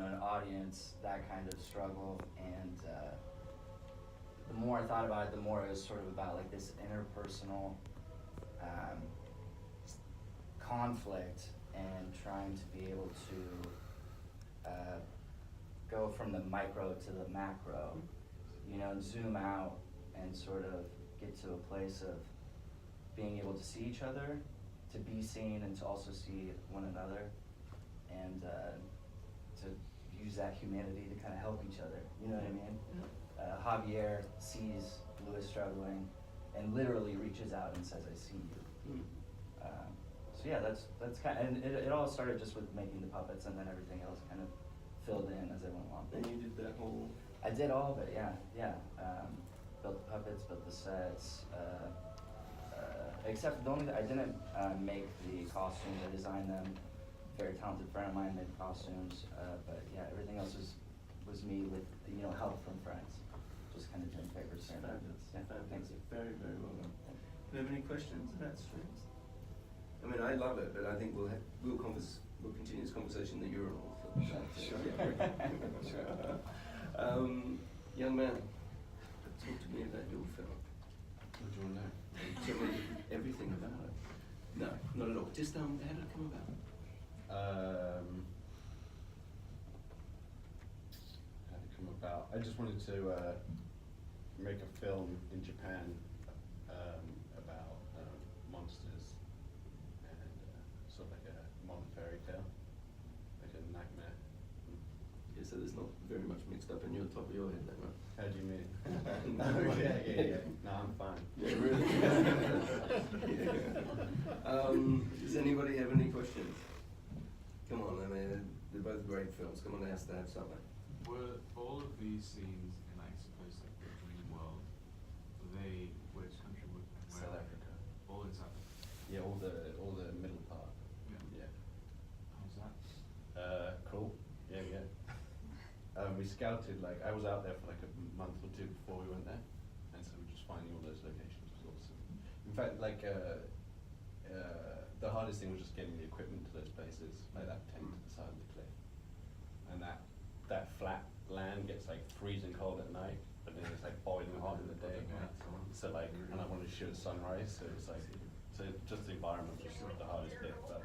an audience, that kind of struggle, and the more I thought about it, the more it was sort of about like this interpersonal conflict and trying to be able to go from the micro to the macro, you know, and zoom out and sort of get to a place of being able to see each other, to be seen, and to also see one another, and to use that humanity to kind of help each other, you know what I mean? Javier sees Louis struggling and literally reaches out and says, "I see you." So yeah, that's kind of, and it all started just with making the puppets, and then everything else kind of filled in as I went along. And you did that whole... I did all of it, yeah. Built the puppets, built the sets, except the only, I didn't make the costumes, I designed them. Very talented friend of mine made costumes, but yeah, everything else was me with, you know, help from friends. Just kind of doing favors here. Fabulous. Thanks. Very, very well done. Do you have any questions about strings? I mean, I love it, but I think we'll continue this conversation that you're on. Sure. Sure. Young man, talk to me about your film. What do you want to know? Tell me everything about it. No, not at all. Just how did it come about? How did it come about? I just wanted to make a film in Japan about monsters and sort of like a modern fairy tale, like a nightmare. Yeah, so there's not very much mixed up in your top of your head then, right? How do you mean? Yeah. No, I'm fine. Yeah, really? Does anybody have any questions? Come on, I mean, they're both great films. Come on, it has to have something. Were all of these scenes in, I suppose, like the dream world, which country were they? South Africa. All in South Africa? Yeah, all the middle part. Yeah. Yeah. How's that? Cool. Yeah. We scouted, like, I was out there for like a month or two before we went there, and so we're just finding all those locations was awesome. In fact, like, the hardest thing was just getting the equipment to those places, like that tent to the side of the cliff. And that flat land gets like freezing cold at night, but then it's like boiling hot in the day. So like, and I wanted to shoot a sunrise, so it's like, so just the environment was the hardest bit, but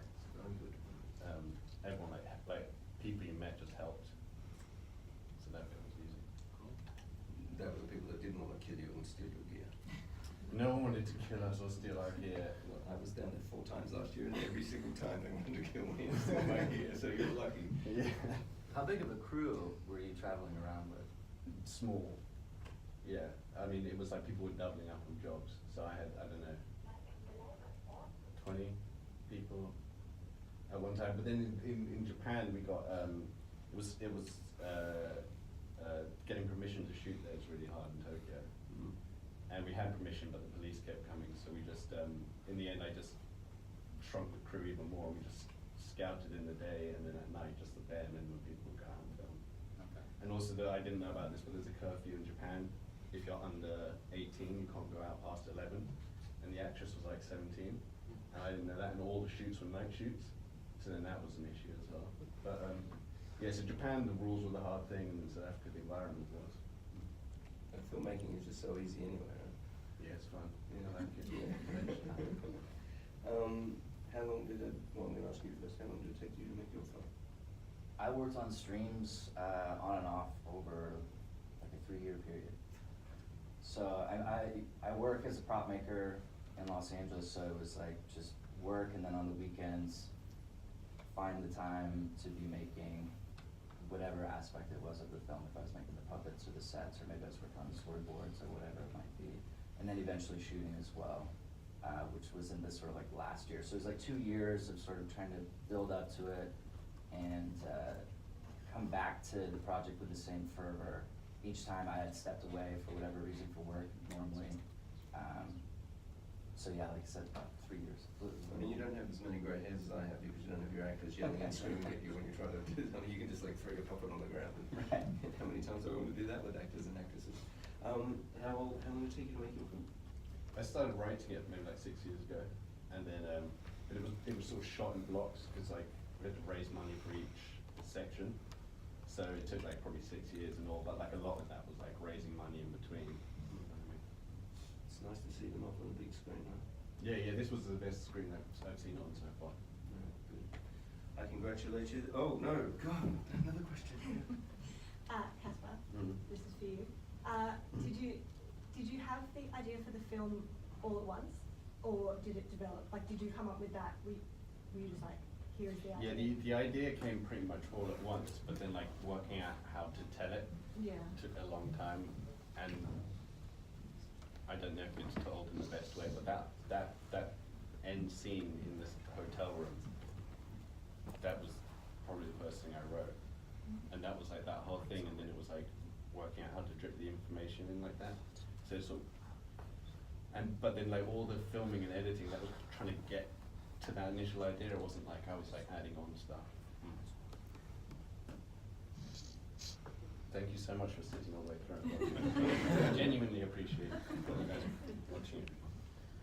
everyone like people you met just helped. So that bit was easy. That were the people that didn't want to kill you and steal your gear. No one wanted to kill us or steal our gear. Well, I was down there 4 times last year, and every single time they wanted to kill me and steal my gear, so you're lucky. Yeah. How big of a crew were you traveling around with? Small. Yeah. I mean, it was like people were doubling up on jobs. So I had, I don't know, 20 people at one time. But then in Japan, we got, it was getting permission to shoot there is really hard in Tokyo. Mm-hmm. And we had permission, but the police kept coming. So we just, in the end, I just shrunk the crew even more. We just scouted in the day, and then at night, just the bare minimum people would go out and film. Okay. And also, I didn't know about this, but there's a curfew in Japan. If you're under 18, you can't go out past 11. And the actress was like 17. And I didn't know that, and all the shoots were night shoots. So then that was an issue as well. But yeah, so Japan, the rules were the hard thing, and in South Africa, the environment was. And filmmaking is just so easy anyway, right? Yeah, it's fun. Yeah. I like it. How long did it, well, I'm going to ask you first, how long did it take you to make your film? I worked on streams on and off over like a 3-year period. So I work as a prop maker in Los Angeles, so it was like just work, and then on the weekends find the time to be making whatever aspect it was of the film, if I was making the puppets or the sets, or maybe I was working on the storyboards or whatever it might be. And then eventually shooting as well, which was in this sort of like last year. So it was like 2 years of sort of trying to build up to it and come back to the project with the same fervor. Each time I had stepped away for whatever reason for work normally. So yeah, like I said, about 3 years. I mean, you don't have as many great hairs as I have because you don't have your actors yelling and screaming at you when you try to do something. You can just like throw your puppet on the ground. Right. How many times do I want to do that with actors and actresses? How long did it take you to make your film? I started writing it maybe like 6 years ago, and then but it was sort of shot in blocks because like we had to raise money for each section. So it took like probably 6 years and all, but like a lot of that was like raising money in between. It's nice to see them up on the big screen, huh? Yeah, this was the best screen I've seen it on so far. Yeah, good. I congratulate you. Oh no, God, another question. Caspar, Mhm. this is for you. Did you have the idea for the film all at once, or did it develop? Like, did you come up with that? Were you just like, here's the idea? Yeah, the idea came pretty much all at once, but then like working out how to tell it Yeah. took a long time, and I don't know if it's told in the best way, but that end scene in this hotel room, that was probably the first thing I wrote, and that was like that whole thing, and then it was like working out how to drip the information in like that. So it's sort of, but then like all the filming and editing, that was trying to get to that initial idea. It wasn't like I was like adding on stuff. Thank you so much for sitting all the way through. I genuinely appreciate you guys watching it.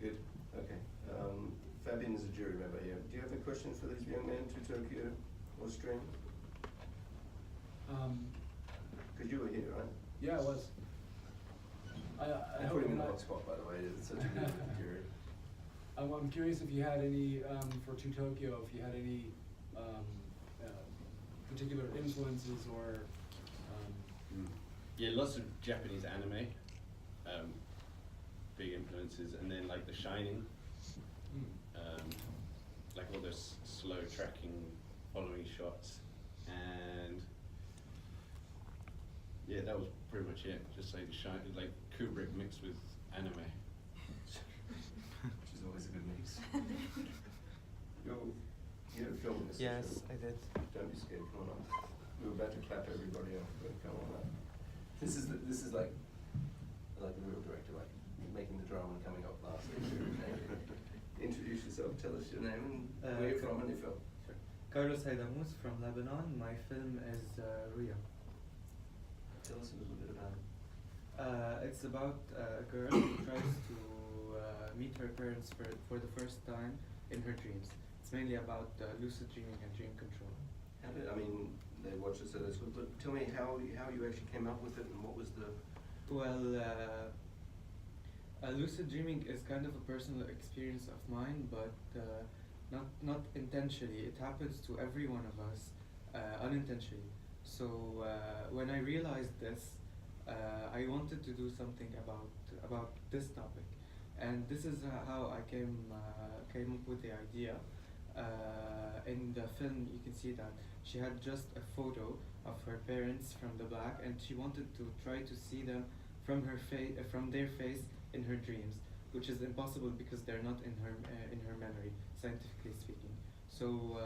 Good. Okay. Fabian is a jury member here. Do you have any questions for these young men to Tokyo or stream? Because you were here, right? Yeah, it was. I put him in the hot spot, by the way. It's such a good jury. I'm curious if you had any, for To Tokyo, if you had any particular influences or. Yeah, lots of Japanese anime, big influences, and then like The Shining, like all those slow tracking, following shots, and yeah, that was pretty much it. Just like like Kubrick mixed with anime. Which is always a good mix. You had a film in this. Yes, I did. Don't be scared. Come on up. We were about to clap everybody up, but come on up. This is like the real director, like making the drama and coming up last. Introduce yourself. Tell us your name and where you're from and your film. Carlos Haidamous from Lebanon. My film is Ria. Tell us a little bit about it. It's about a girl who tries to meet her parents for the first time in her dreams. It's mainly about lucid dreaming and dream control. They watch it, so that's good. But tell me how you actually came up with it and what was the. Well, lucid dreaming is kind of a personal experience of mine, but not intentionally. It happens to every one of us unintentionally. So when I realized this, I wanted to do something about this topic, and this is how I came up with the idea. In the film, you can see that she had just a photo of her parents from the back, and she wanted to try to see them from their face in her dreams, which is impossible because they're not in her memory, scientifically speaking. So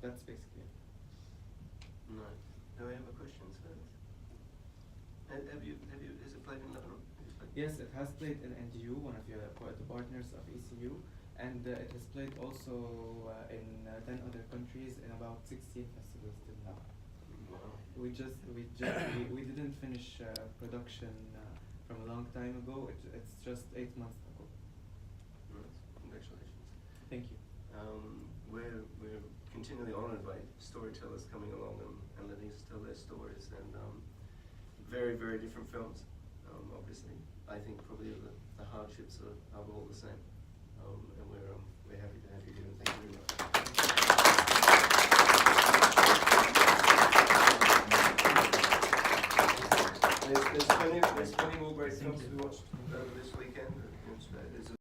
that's basically it. Nice. Do we have a question for this? Is it played in Lebanon? Yes, it has played in NDU, one of the partners of ECU, and it has played also in 10 other countries in about 16 festivals till now. Wow. We didn't finish production from a long time ago. It's just 8 months ago. Nice. Congratulations. Thank you. We're continually honoured by storytellers coming along and letting us tell their stories, and very, very different films. Obviously, I think probably the hardships are all the same, and we're happy to have you here. And thank you very much. There's plenty more great films we watched over this weekend. There's